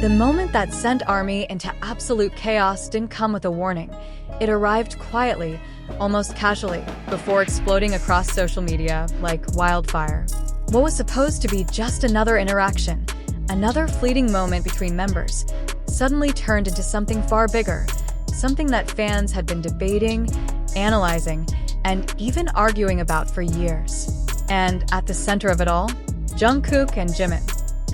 The moment that sent ARMY into absolute chaos didn't come with a warning. It arrived quietly, almost casually, before exploding across social media like wildfire. What was supposed to be just another interaction, another fleeting moment between members, suddenly turned into something far bigger, something that fans had been debating, analyzing, and even arguing about for years. And at the center of it all, Jungkook and Jimin.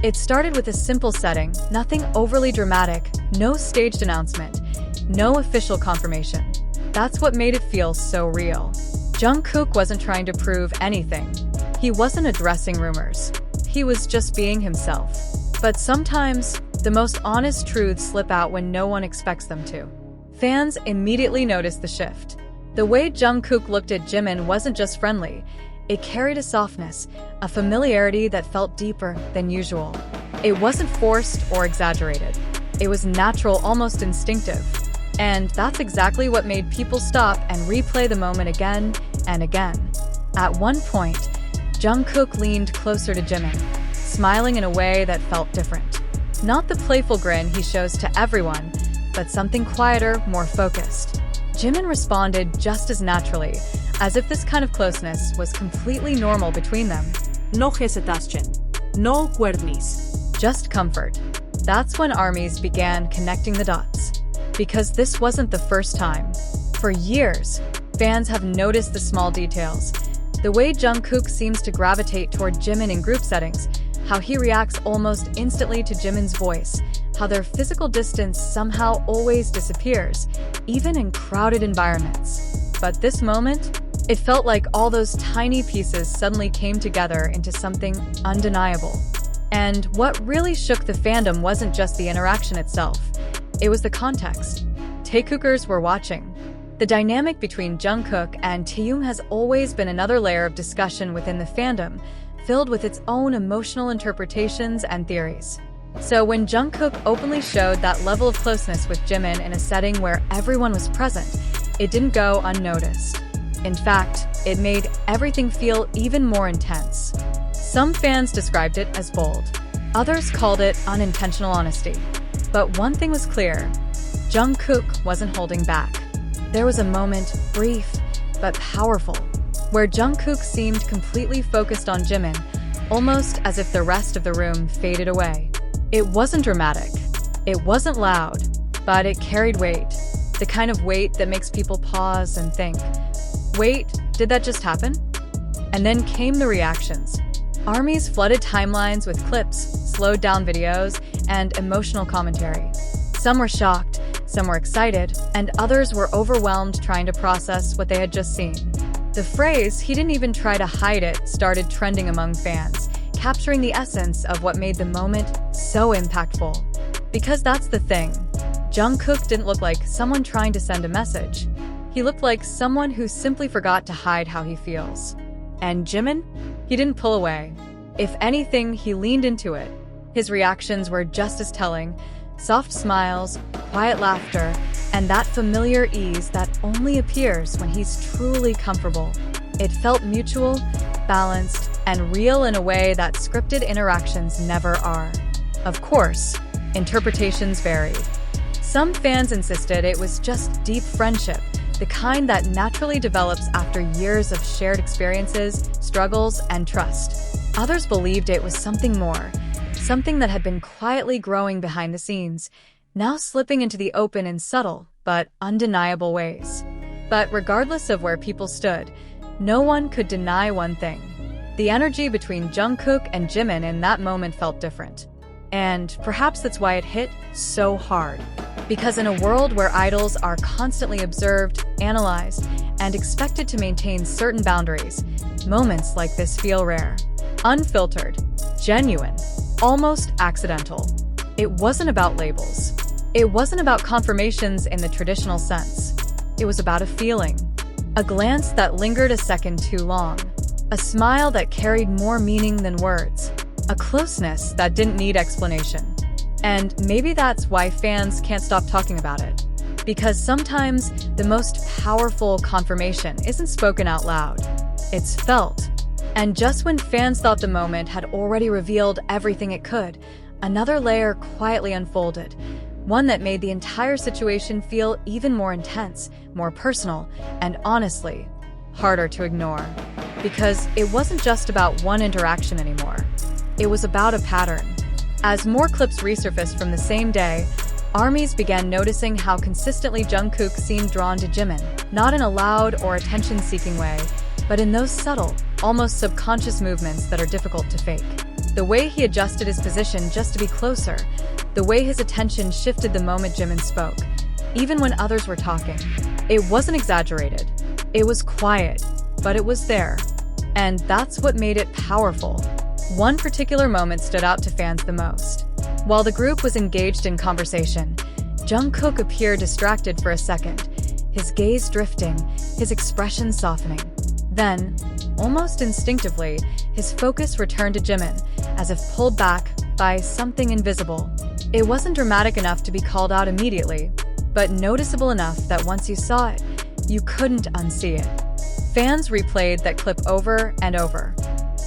It started with a simple setting, nothing overly dramatic, no staged announcement, no official confirmation. That's what made it feel so real. Jungkook wasn't trying to prove anything. He wasn't addressing rumors. He was just being himself. But sometimes, the most honest truths slip out when no one expects them to. Fans immediately noticed the shift. The way Jungkook looked at Jimin wasn't just friendly. It carried a softness, a familiarity that felt deeper than usual. It wasn't forced or exaggerated. It was natural, almost instinctive. And that's exactly what made people stop and replay the moment again and again. At one point, Jungkook leaned closer to Jimin, smiling in a way that felt different. Not the playful grin he shows to everyone, but something quieter, more focused. Jimin responded just as naturally, as if this kind of closeness was completely normal between them. No hesitation, no cuernis. Just comfort. That's when ARMYs began connecting the dots. Because this wasn't the first time. For years, fans have noticed the small details. The way Jungkook seems to gravitate toward Jimin in group settings, how he reacts almost instantly to Jimin's voice, how their physical distance somehow always disappears, even in crowded environments. But this moment, it felt like all those tiny pieces suddenly came together into something undeniable. And what really shook the fandom wasn't just the interaction itself. It was the context. Taekookers were watching. The dynamic between Jungkook and Taehyung has always been another layer of discussion within the fandom, filled with its own emotional interpretations and theories. So when Jungkook openly showed that level of closeness with Jimin in a setting where everyone was present, it didn't go unnoticed. In fact, it made everything feel even more intense. Some fans described it as bold. Others called it unintentional honesty. But one thing was clear, Jungkook wasn't holding back. There was a moment, brief but powerful, where Jungkook seemed completely focused on Jimin, almost as if the rest of the room faded away. It wasn't dramatic, it wasn't loud, but it carried weight, the kind of weight that makes people pause and think, wait, did that just happen? And then came the reactions. ARMYs flooded timelines with clips, slowed down videos, and emotional commentary. Some were shocked, some were excited, and others were overwhelmed trying to process what they had just seen. The phrase, "he didn't even try to hide it," started trending among fans, capturing the essence of what made the moment so impactful. Because that's the thing. Jungkook didn't look like someone trying to send a message. He looked like someone who simply forgot to hide how he feels. And Jimin? He didn't pull away. If anything, he leaned into it. His reactions were just as telling. Soft smiles, quiet laughter, and that familiar ease that only appears when he's truly comfortable. It felt mutual, balanced, and real in a way that scripted interactions never are. Of course, interpretations varied. Some fans insisted it was just deep friendship, the kind that naturally develops after years of shared experiences, struggles, and trust. Others believed it was something more, something that had been quietly growing behind the scenes, now slipping into the open in subtle but undeniable ways. But regardless of where people stood, no one could deny one thing. The energy between Jungkook and Jimin in that moment felt different. And perhaps that's why it hit so hard. Because in a world where idols are constantly observed, analyzed, and expected to maintain certain boundaries, moments like this feel rare. Unfiltered, genuine, almost accidental. It wasn't about labels. It wasn't about confirmations in the traditional sense. It was about a feeling. A glance that lingered a second too long. A smile that carried more meaning than words. A closeness that didn't need explanation. And maybe that's why fans can't stop talking about it. Because sometimes the most powerful confirmation isn't spoken out loud. It's felt. And just when fans thought the moment had already revealed everything it could, another layer quietly unfolded, one that made the entire situation feel even more intense, more personal, and honestly, harder to ignore. Because it wasn't just about one interaction anymore. It was about a pattern. As more clips resurfaced from the same day, ARMYs began noticing how consistently Jungkook seemed drawn to Jimin, not in a loud or attention-seeking way, but in those subtle, almost subconscious movements that are difficult to fake. The way he adjusted his position just to be closer, the way his attention shifted the moment Jimin spoke, even when others were talking. It wasn't exaggerated. It was quiet, but it was there. And that's what made it powerful. One particular moment stood out to fans the most. While the group was engaged in conversation, Jungkook appeared distracted for a second, his gaze drifting, his expression softening. Then, almost instinctively, his focus returned to Jimin, as if pulled back by something invisible. It wasn't dramatic enough to be called out immediately, but noticeable enough that once you saw it, you couldn't unsee it. Fans replayed that clip over and over.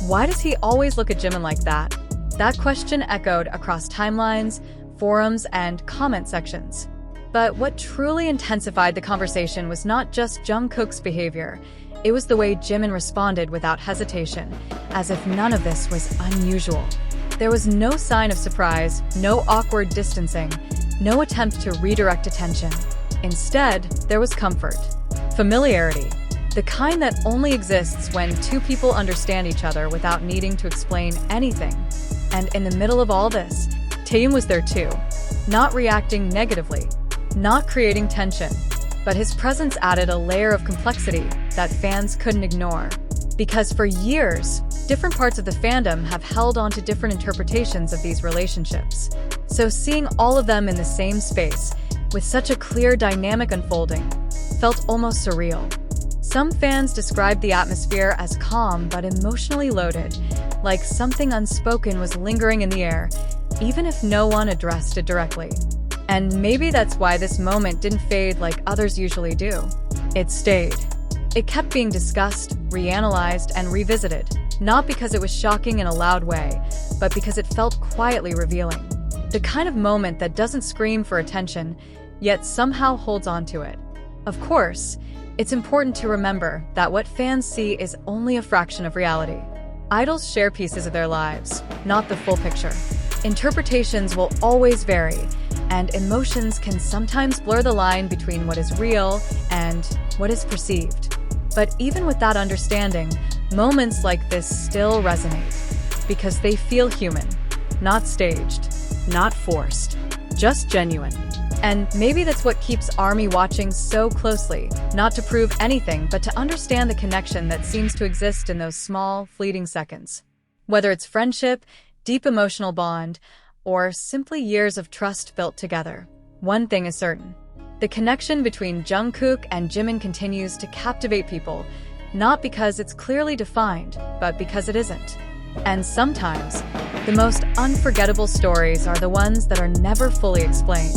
Why does he always look at Jimin like that? That question echoed across timelines, forums, and comment sections. But what truly intensified the conversation was not just Jungkook's behavior. It was the way Jimin responded without hesitation, as if none of this was unusual. There was no sign of surprise, no awkward distancing, no attempt to redirect attention. Instead, there was comfort, familiarity, the kind that only exists when two people understand each other without needing to explain anything. And in the middle of all this, Taehyung was there too, not reacting negatively, not creating tension, but his presence added a layer of complexity that fans couldn't ignore. Because for years, different parts of the fandom have held on to different interpretations of these relationships. So seeing all of them in the same space, with such a clear dynamic unfolding, felt almost surreal. Some fans described the atmosphere as calm but emotionally loaded, like something unspoken was lingering in the air, even if no one addressed it directly. And maybe that's why this moment didn't fade like others usually do. It stayed. It kept being discussed, reanalyzed, and revisited, not because it was shocking in a loud way, but because it felt quietly revealing. The kind of moment that doesn't scream for attention, yet somehow holds on to it. Of course, it's important to remember that what fans see is only a fraction of reality. Idols share pieces of their lives, not the full picture. Interpretations will always vary, and emotions can sometimes blur the line between what is real and what is perceived. But even with that understanding, moments like this still resonate, because they feel human, not staged, not forced, just genuine. And maybe that's what keeps ARMY watching so closely, not to prove anything, but to understand the connection that seems to exist in those small, fleeting seconds. Whether it's friendship, deep emotional bond, or simply years of trust built together, one thing is certain. The connection between Jungkook and Jimin continues to captivate people, not because it's clearly defined, but because it isn't. And sometimes, the most unforgettable stories are the ones that are never fully explained.